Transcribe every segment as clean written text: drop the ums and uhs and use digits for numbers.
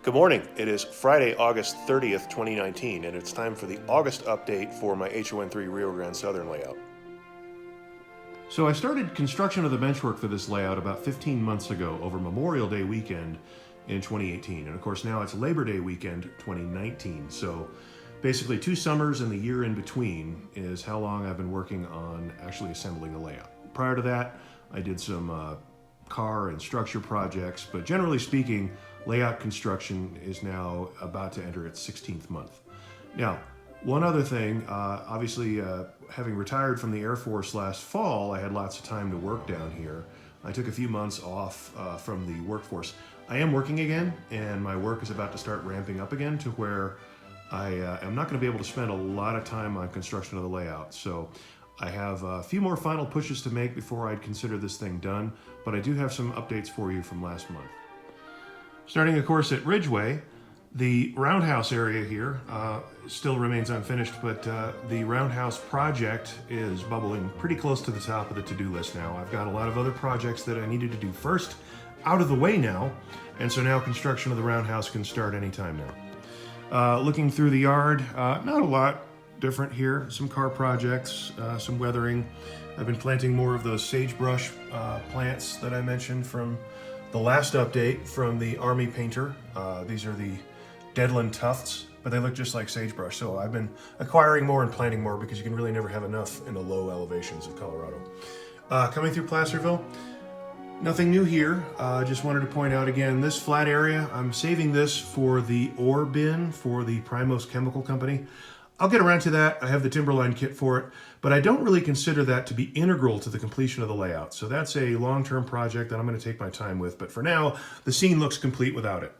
Good morning. It is Friday, August 30th, 2019, and it's time for the August update for my HOn3 Rio Grande Southern layout. So I started construction of the benchwork for this layout about 15 months ago over Memorial Day weekend in 2018. And of course now it's Labor Day weekend 2019. So basically 2 summers and the year in between is how long I've been working on actually assembling the layout. Prior to that, I did some car and structure projects, but generally speaking, layout construction is now about to enter its 16th month. Now, one other thing, obviously having retired from the Air Force last fall, I had lots of time to work down here. I took a few months off from the workforce. I am working again, and my work is about to start ramping up again to where I am not going to be able to spend a lot of time on construction of the layout. So I have a few more final pushes to make before I'd consider this thing done, but I do have some updates for you from last month. Starting, of course, at Ridgeway, the roundhouse area here still remains unfinished, but the roundhouse project is bubbling pretty close to the top of the to-do list now. I've got a lot of other projects that I needed to do first out of the way now, and so now construction of the roundhouse can start anytime now. Looking through the yard, not a lot different here. Some car projects, some weathering. I've been planting more of those sagebrush plants that I mentioned from the last update from the Army painter. These are the Deadland tufts, but they look just like sagebrush. So I've been acquiring more and planting more because you can really never have enough in the low elevations of Colorado. Coming through Placerville, nothing new here. Just wanted to point out again, this flat area, I'm saving this for the ore bin for the Primos Chemical Company. I'll get around to that. I have the Timberline kit for it, but I don't really consider that to be integral to the completion of the layout. So that's a long-term project that I'm going to take my time with, but for now, the scene looks complete without it.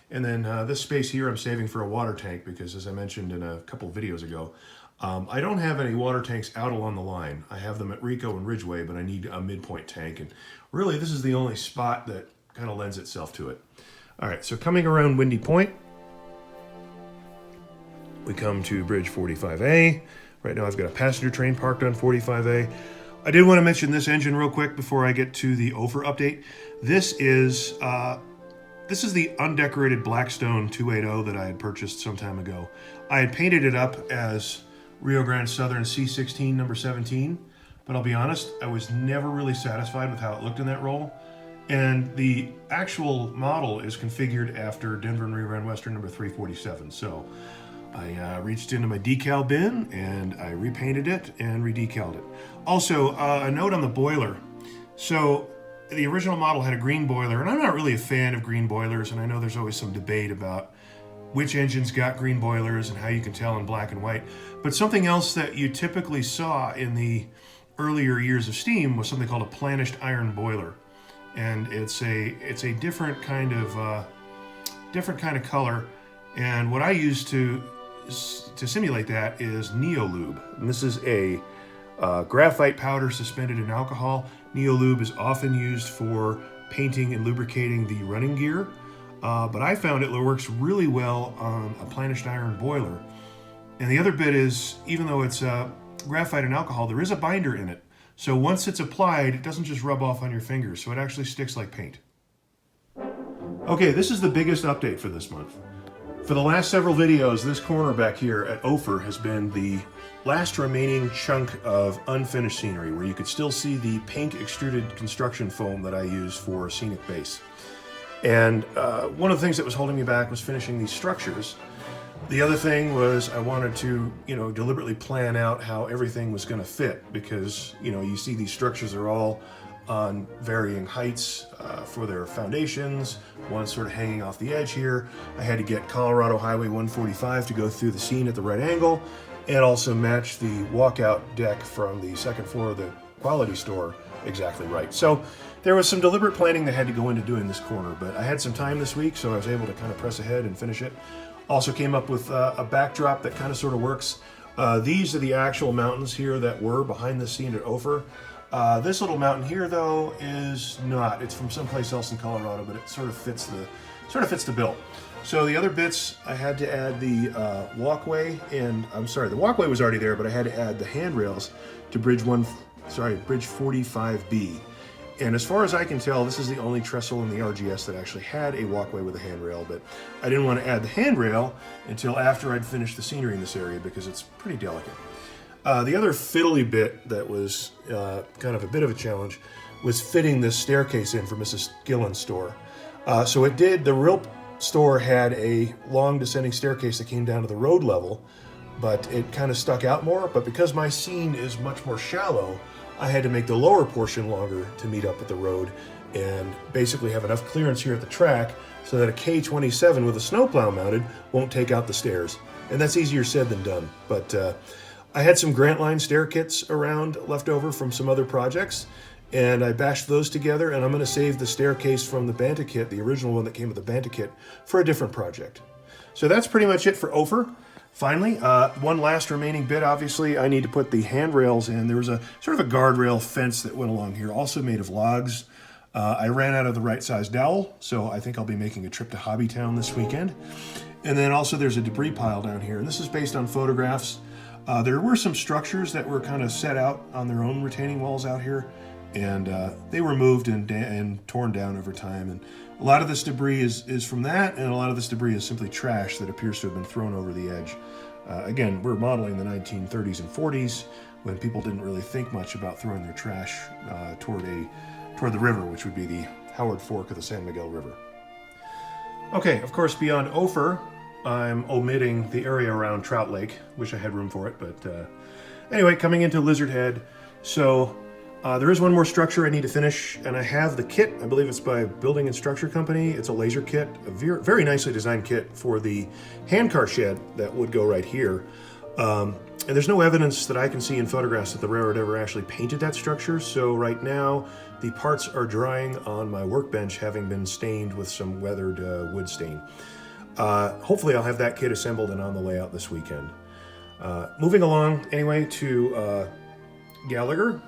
And then this space here I'm saving for a water tank because, as I mentioned in a couple videos ago, I don't have any water tanks out along the line. I have them at Rico and Ridgeway, but I need a midpoint tank, and really this is the only spot that kind of lends itself to it. All right, so coming around Windy Point, we come to Bridge 45A. Right now I've got a passenger train parked on 45A. I did want to mention this engine real quick before I get to the Ophir update. This is the undecorated Blackstone 280 that I had purchased some time ago. I had painted it up as Rio Grande Southern C16 number 17, but I'll be honest, I was never really satisfied with how it looked in that role. And the actual model is configured after Denver and Rio Grande Western number 347. So I reached into my decal bin and I repainted it and redecaled it. Also, a note on the boiler. So the original model had a green boiler, and I'm not really a fan of green boilers, and I know there's always some debate about which engines got green boilers and how you can tell in black and white. But something else that you typically saw in the earlier years of steam was something called a planished iron boiler. And it's a different kind of color. And what I use to simulate that is Neolube. And this is a graphite powder suspended in alcohol. Neolube is often used for painting and lubricating the running gear, but I found it works really well on a planished iron boiler. And the other bit is, even though it's graphite and alcohol, there is a binder in it. So once it's applied, it doesn't just rub off on your fingers, so it actually sticks like paint. Okay, this is the biggest update for this month. For the last several videos, this corner back here at Ophir has been the last remaining chunk of unfinished scenery where you could still see the pink extruded construction foam that I use for scenic base. And one of the things that was holding me back was finishing these structures. The other thing was I wanted to, deliberately plan out how everything was going to fit because, you see these structures are all on varying heights for their foundations. One sort of hanging off the edge here. I had to get Colorado Highway 145 to go through the scene at the right angle and also match the walkout deck from the second floor of the quality store exactly right. So there was some deliberate planning that had to go into doing this corner, but I had some time this week, so I was able to kind of press ahead and finish it. Also came up with a backdrop that kind of sort of works. These are the actual mountains here that were behind the scene at Ophir. This little mountain here, though, is not. It's from someplace else in Colorado, but it sort of fits the bill. So the other bits, I had to add the walkway, and I'm sorry, the walkway was already there, but I had to add the handrails to Bridge 45B. And as far as I can tell, this is the only trestle in the RGS that actually had a walkway with a handrail, but I didn't want to add the handrail until after I'd finished the scenery in this area because it's pretty delicate. The other fiddly bit that was kind of a bit of a challenge was fitting this staircase in for Mrs. Gillen's store. So it did, the real store had a long descending staircase that came down to the road level, but it kind of stuck out more. But because my scene is much more shallow, I had to make the lower portion longer to meet up with the road and basically have enough clearance here at the track so that a K27 with a snowplow mounted won't take out the stairs. And that's easier said than done. But I had some Grant Line stair kits around left over from some other projects, and I bashed those together, and I'm going to save the staircase from the Banta kit, the original one that came with the Banta kit, for a different project. So that's pretty much it for Ophir. Finally, one last remaining bit, obviously, I need to put the handrails in. There was a sort of a guardrail fence that went along here, also made of logs. I ran out of the right size dowel, so I think I'll be making a trip to Hobbytown this weekend. And then also there's a debris pile down here, and this is based on photographs. There were some structures that were kind of set out on their own retaining walls out here, and they were moved and torn down over time. And a lot of this debris is from that, and a lot of this debris is simply trash that appears to have been thrown over the edge. Again, we're modeling the 1930s and 40s when people didn't really think much about throwing their trash toward the river, which would be the Howard Fork of the San Miguel River. Okay, of course, beyond Ophir, I'm omitting the area around Trout Lake. Wish I had room for it, but anyway, coming into Lizard Head. So there is one more structure I need to finish, and I have the kit. I believe it's by Building and Structure Company. It's a laser kit, a very nicely designed kit for the handcar shed that would go right here. And there's no evidence that I can see in photographs that the railroad ever actually painted that structure. So right now, the parts are drying on my workbench, having been stained with some weathered wood stain. Hopefully I'll have that kit assembled and on the layout this weekend. Moving along anyway to Gallagher.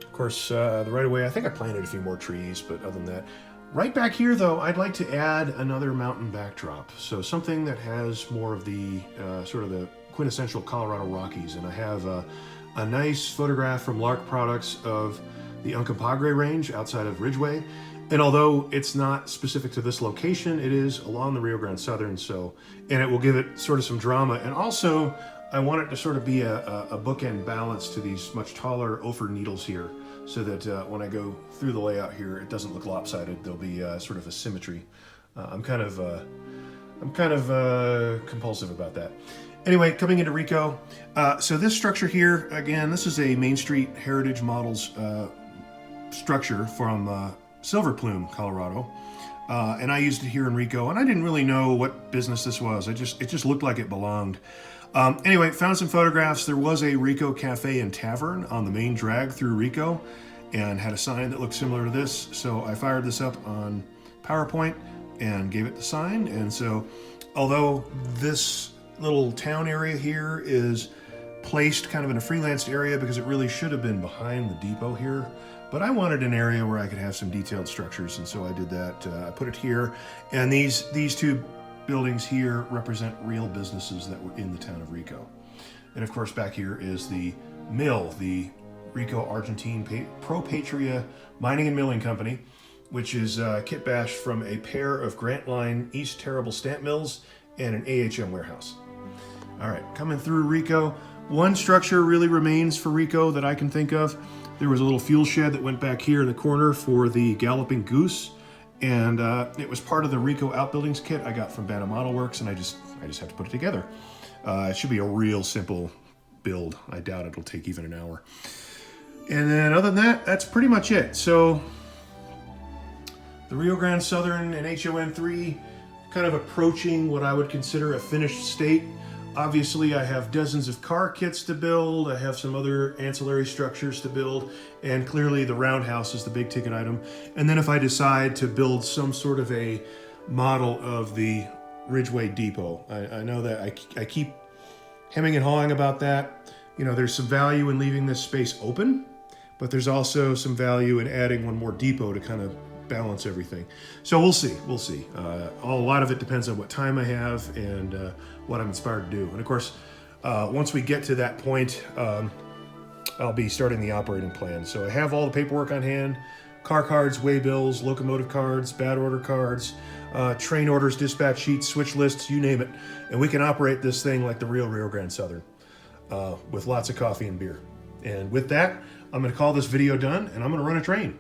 Of course, the right of way, I think I planted a few more trees, but other than that. Right back here though, I'd like to add another mountain backdrop. So something that has more of the sort of the quintessential Colorado Rockies. And I have a nice photograph from Lark Products of the Uncompahgre Range outside of Ridgway. And although it's not specific to this location, it is along the Rio Grande Southern, and it will give it sort of some drama. And also, I want it to sort of be a bookend balance to these much taller Ophir needles here, so that when I go through the layout here, it doesn't look lopsided. There'll be sort of a symmetry. I'm kind of compulsive about that. Anyway, coming into Rico. So this structure here, again, this is a Main Street Heritage Models structure from Silver Plume, Colorado, and I used it here in Rico, and I didn't really know what business this was. It just looked like it belonged. Anyway, found some photographs. There was a Rico Cafe and Tavern on the main drag through Rico, and had a sign that looked similar to this. So I fired this up on PowerPoint and gave it the sign. And so, although this little town area here is placed kind of in a freelanced area because it really should have been behind the depot here, but I wanted an area where I could have some detailed structures, and so I did that. I put it here, and these two buildings here represent real businesses that were in the town of Rico. And of course, back here is the mill, the Rico Argentine Pro Patria Mining and Milling Company, which is kit bashed from a pair of Grant Line East Terrible stamp mills and an AHM warehouse. All right, coming through Rico, one structure really remains for Rico that I can think of. There was a little fuel shed that went back here in the corner for the Galloping Goose, and it was part of the Rico Outbuildings kit I got from Banta Model Works, and I just have to put it together. It should be a real simple build. I doubt it'll take even an hour. And then other than that, that's pretty much it. So the Rio Grande Southern and HOn3 kind of approaching what I would consider a finished state. Obviously, I have dozens of car kits to build. I have some other ancillary structures to build, and clearly the roundhouse is the big ticket item. And then if I decide to build some sort of a model of the Ridgway Depot, I know that I keep hemming and hawing about that. You know, there's some value in leaving this space open, but there's also some value in adding one more depot to kind of balance everything. So we'll see. A lot of it depends on what time I have and what I'm inspired to do. And of course, once we get to that point, I'll be starting the operating plan. So I have all the paperwork on hand: car cards, way bills, locomotive cards, bad order cards, train orders, dispatch sheets, switch lists, you name it. And we can operate this thing like the real Rio Grande Southern, with lots of coffee and beer. And with that, I'm going to call this video done, and I'm going to run a train.